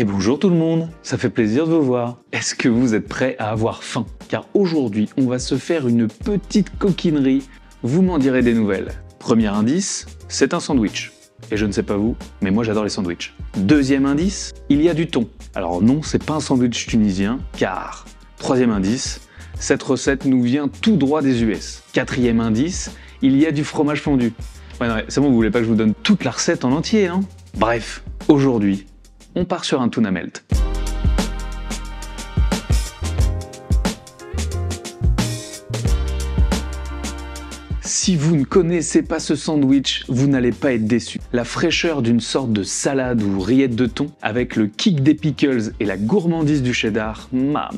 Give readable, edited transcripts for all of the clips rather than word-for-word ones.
Et bonjour tout le monde, ça fait plaisir de vous voir. Est-ce que vous êtes prêts à avoir faim? Car aujourd'hui, on va se faire une petite coquinerie, vous m'en direz des nouvelles. Premier indice, c'est un sandwich. Et je ne sais pas vous, mais moi j'adore les sandwichs. Deuxième indice, il y a du thon. Alors non, c'est pas un sandwich tunisien, car... Troisième indice, cette recette nous vient tout droit des US. Quatrième indice, il y a du fromage fondu. Ouais, non, c'est bon, vous voulez pas que je vous donne toute la recette en entier, hein? Bref, aujourd'hui, on part sur un tuna melt. Si vous ne connaissez pas ce sandwich, vous n'allez pas être déçu. La fraîcheur d'une sorte de salade ou rillette de thon, avec le kick des pickles et la gourmandise du cheddar, ma.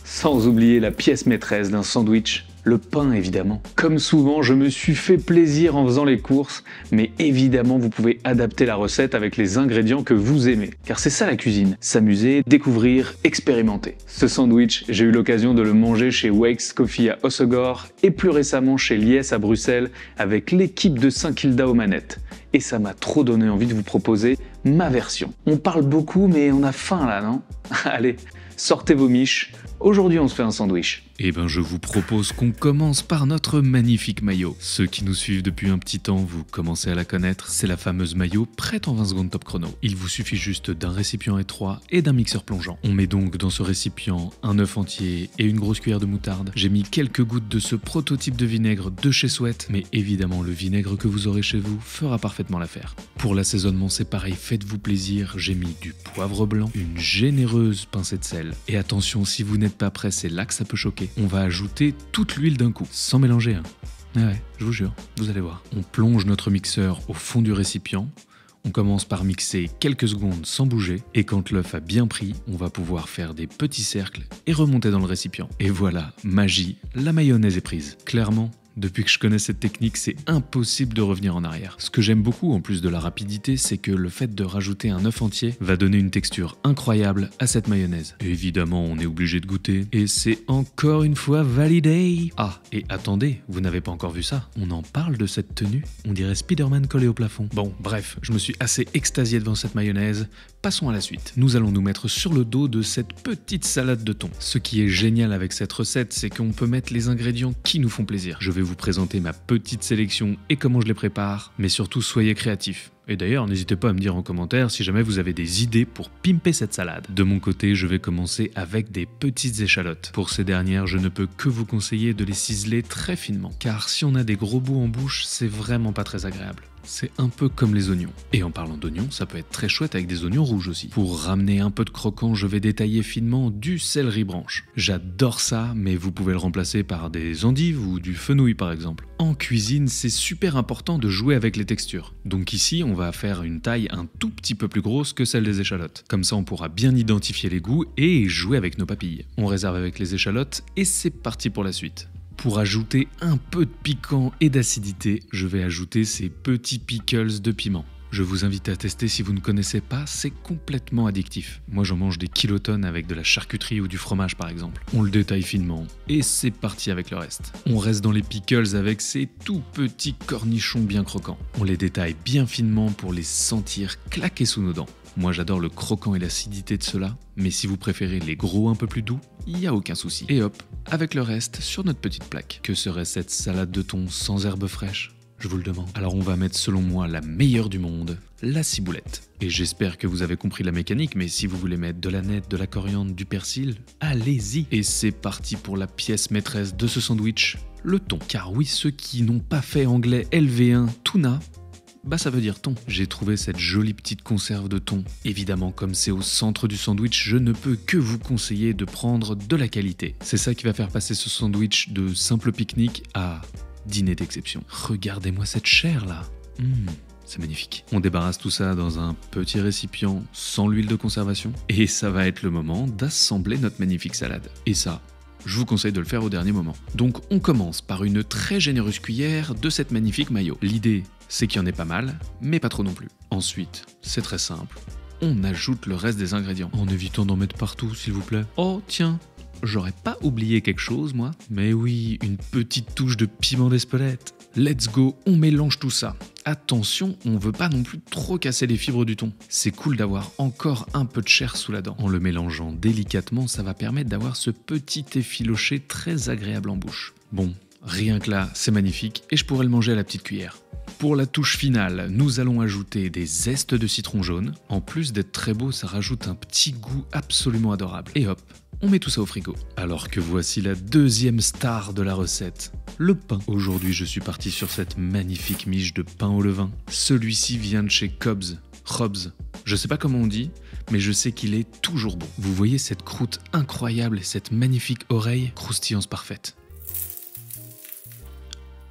Sans oublier la pièce maîtresse d'un sandwich, le pain évidemment. Comme souvent, je me suis fait plaisir en faisant les courses, mais évidemment vous pouvez adapter la recette avec les ingrédients que vous aimez. Car c'est ça la cuisine, s'amuser, découvrir, expérimenter. Ce sandwich, j'ai eu l'occasion de le manger chez Wakes Coffee à Hossegor et plus récemment chez Lies à Bruxelles avec l'équipe de Saint-Kilda aux manettes. Et ça m'a trop donné envie de vous proposer ma version. On parle beaucoup mais on a faim là, non? Allez, sortez vos miches. Aujourd'hui, on se fait un sandwich. Eh ben, je vous propose qu'on commence par notre magnifique mayo. Ceux qui nous suivent depuis un petit temps, vous commencez à la connaître, c'est la fameuse mayo prête en 20 secondes top chrono. Il vous suffit juste d'un récipient étroit et d'un mixeur plongeant. On met donc dans ce récipient un œuf entier et une grosse cuillère de moutarde. J'ai mis quelques gouttes de ce prototype de vinaigre de chez Sweat, mais évidemment le vinaigre que vous aurez chez vous fera parfaitement l'affaire. Pour l'assaisonnement, c'est pareil, faites-vous plaisir, j'ai mis du poivre blanc, une généreuse pincée de sel. Et attention, si vous n'êtes pas prêt, c'est là que ça peut choquer. On va ajouter toute l'huile d'un coup, sans mélanger. Ouais, je vous jure, vous allez voir. On plonge notre mixeur au fond du récipient. On commence par mixer quelques secondes sans bouger. Et quand l'œuf a bien pris, on va pouvoir faire des petits cercles et remonter dans le récipient. Et voilà, magie, la mayonnaise est prise. Clairement, depuis que je connais cette technique, c'est impossible de revenir en arrière. Ce que j'aime beaucoup, en plus de la rapidité, c'est que le fait de rajouter un œuf entier va donner une texture incroyable à cette mayonnaise. Et évidemment, on est obligé de goûter. Et c'est encore une fois validé. Ah, et attendez, vous n'avez pas encore vu ça? On en parle de cette tenue? On dirait Spider-Man collé au plafond. Bon, bref, je me suis assez extasié devant cette mayonnaise. Passons à la suite. Nous allons nous mettre sur le dos de cette petite salade de thon. Ce qui est génial avec cette recette, c'est qu'on peut mettre les ingrédients qui nous font plaisir. Je vais vous présenter ma petite sélection et comment je les prépare, mais surtout soyez créatifs. Et d'ailleurs, n'hésitez pas à me dire en commentaire si jamais vous avez des idées pour pimper cette salade. De mon côté, je vais commencer avec des petites échalotes. Pour ces dernières, je ne peux que vous conseiller de les ciseler très finement, car si on a des gros bouts en bouche, c'est vraiment pas très agréable. C'est un peu comme les oignons. Et en parlant d'oignons, ça peut être très chouette avec des oignons rouges aussi. Pour ramener un peu de croquant, je vais détailler finement du céleri branche. J'adore ça, mais vous pouvez le remplacer par des endives ou du fenouil par exemple. En cuisine, c'est super important de jouer avec les textures. Donc ici, on va faire une taille un tout petit peu plus grosse que celle des échalotes. Comme ça, on pourra bien identifier les goûts et jouer avec nos papilles. On réserve avec les échalotes et c'est parti pour la suite. Pour ajouter un peu de piquant et d'acidité, je vais ajouter ces petits pickles de piment. Je vous invite à tester si vous ne connaissez pas, c'est complètement addictif. Moi j'en mange des kilotonnes avec de la charcuterie ou du fromage par exemple. On le détaille finement et c'est parti avec le reste. On reste dans les pickles avec ces tout petits cornichons bien croquants. On les détaille bien finement pour les sentir claquer sous nos dents. Moi j'adore le croquant et l'acidité de cela, mais si vous préférez les gros un peu plus doux, il n'y a aucun souci. Et hop, avec le reste sur notre petite plaque. Que serait cette salade de thon sans herbes fraîches ? Je vous le demande. Alors on va mettre selon moi la meilleure du monde, la ciboulette. Et j'espère que vous avez compris la mécanique, mais si vous voulez mettre de la nette, de la coriandre, du persil, allez-y. Et c'est parti pour la pièce maîtresse de ce sandwich, le thon. Car oui, ceux qui n'ont pas fait anglais LV1 tuna, bah ça veut dire thon. J'ai trouvé cette jolie petite conserve de thon. Évidemment, comme c'est au centre du sandwich, je ne peux que vous conseiller de prendre de la qualité. C'est ça qui va faire passer ce sandwich de simple pique-nique à dîner d'exception. Regardez-moi cette chair là. C'est magnifique. On débarrasse tout ça dans un petit récipient sans l'huile de conservation. Et ça va être le moment d'assembler notre magnifique salade. Et ça, je vous conseille de le faire au dernier moment. Donc on commence par une très généreuse cuillère de cette magnifique mayo. L'idée, c'est qu'il y en ait pas mal, mais pas trop non plus. Ensuite, c'est très simple, on ajoute le reste des ingrédients, en évitant d'en mettre partout s'il vous plaît. Oh tiens, j'aurais pas oublié quelque chose moi. Mais oui, une petite touche de piment d'Espelette. Let's go, on mélange tout ça. attention, on veut pas non plus trop casser les fibres du thon. C'est cool d'avoir encore un peu de chair sous la dent. En le mélangeant délicatement, ça va permettre d'avoir ce petit effiloché très agréable en bouche. Bon, rien que là, c'est magnifique et je pourrais le manger à la petite cuillère. Pour la touche finale, nous allons ajouter des zestes de citron jaune. En plus d'être très beau, ça rajoute un petit goût absolument adorable. Et hop, on met tout ça au frigo. Alors que voici la deuxième star de la recette, le pain. Aujourd'hui, je suis parti sur cette magnifique miche de pain au levain. Celui-ci vient de chez Cobbs. Je sais pas comment on dit, mais je sais qu'il est toujours bon. Vous voyez cette croûte incroyable et cette magnifique oreille, croustillance parfaite.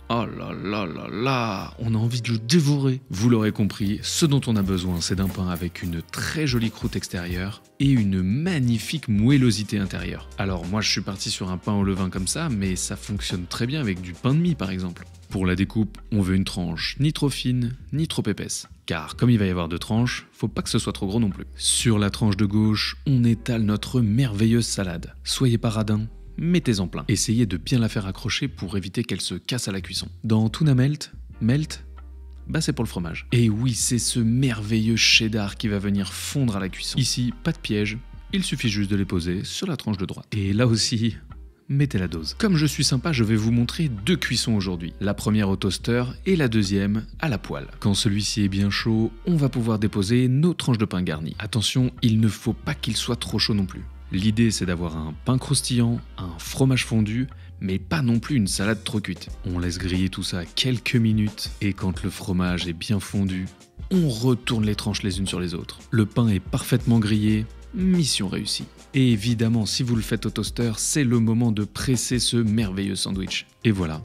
Oh là là là là, on a envie de le dévorer. Vous l'aurez compris, ce dont on a besoin, c'est d'un pain avec une très jolie croûte extérieure et une magnifique moellosité intérieure. Alors moi je suis parti sur un pain au levain comme ça, mais ça fonctionne très bien avec du pain de mie par exemple. Pour la découpe, on veut une tranche ni trop fine, ni trop épaisse. Car comme il va y avoir deux tranches, faut pas que ce soit trop gros non plus. Sur la tranche de gauche, on étale notre merveilleuse salade. Soyez pas radin, mettez-en plein. Essayez de bien la faire accrocher pour éviter qu'elle se casse à la cuisson. Dans Tuna Melt, bah c'est pour le fromage. Et oui, c'est ce merveilleux cheddar qui va venir fondre à la cuisson. Ici, pas de piège, il suffit juste de les poser sur la tranche de droite. Et là aussi, mettez la dose. Comme je suis sympa, je vais vous montrer deux cuissons aujourd'hui. La première au toaster et la deuxième à la poêle. Quand celui-ci est bien chaud, on va pouvoir déposer nos tranches de pain garnies. Attention, il ne faut pas qu'il soit trop chaud non plus. L'idée, c'est d'avoir un pain croustillant, un fromage fondu, mais pas non plus une salade trop cuite. On laisse griller tout ça quelques minutes, et quand le fromage est bien fondu, on retourne les tranches les unes sur les autres. Le pain est parfaitement grillé, mission réussie. Et évidemment, si vous le faites au toaster, c'est le moment de presser ce merveilleux sandwich. Et voilà,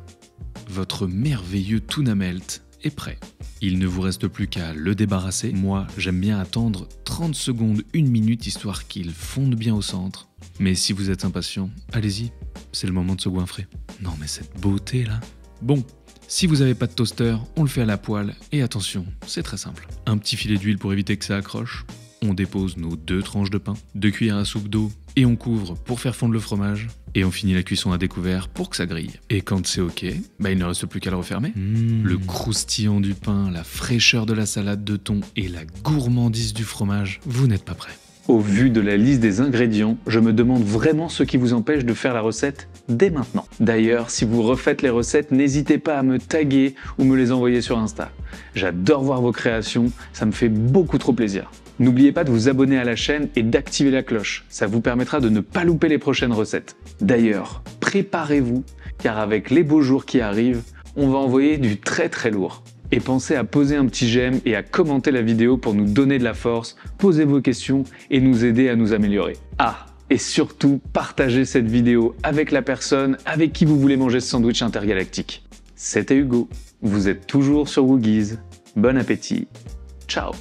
votre merveilleux Tuna Melt est prêt. Il ne vous reste plus qu'à le débarrasser. Moi, j'aime bien attendre 30 secondes, 1 minute, histoire qu'il fonde bien au centre. Mais si vous êtes impatient, allez-y, c'est le moment de se goinfrer. Non mais cette beauté là. Bon, si vous n'avez pas de toaster, on le fait à la poêle, et attention, c'est très simple. Un petit filet d'huile pour éviter que ça accroche. On dépose nos 2 tranches de pain, 2 cuillères à soupe d'eau, et on couvre pour faire fondre le fromage. Et on finit la cuisson à découvert pour que ça grille. Et quand c'est ok, bah il ne reste plus qu'à le refermer. Le croustillant du pain, la fraîcheur de la salade de thon et la gourmandise du fromage, vous n'êtes pas prêts. Au vu de la liste des ingrédients, je me demande vraiment ce qui vous empêche de faire la recette dès maintenant. D'ailleurs, si vous refaites les recettes, n'hésitez pas à me taguer ou me les envoyer sur Insta. J'adore voir vos créations, ça me fait beaucoup trop plaisir. N'oubliez pas de vous abonner à la chaîne et d'activer la cloche, ça vous permettra de ne pas louper les prochaines recettes. D'ailleurs, préparez-vous, car avec les beaux jours qui arrivent, on va envoyer du très très lourd. Et pensez à poser un petit j'aime et à commenter la vidéo pour nous donner de la force, poser vos questions et nous aider à nous améliorer. Ah, et surtout, partagez cette vidéo avec la personne avec qui vous voulez manger ce sandwich intergalactique. C'était Hugo, vous êtes toujours sur Woogies. Bon appétit, ciao.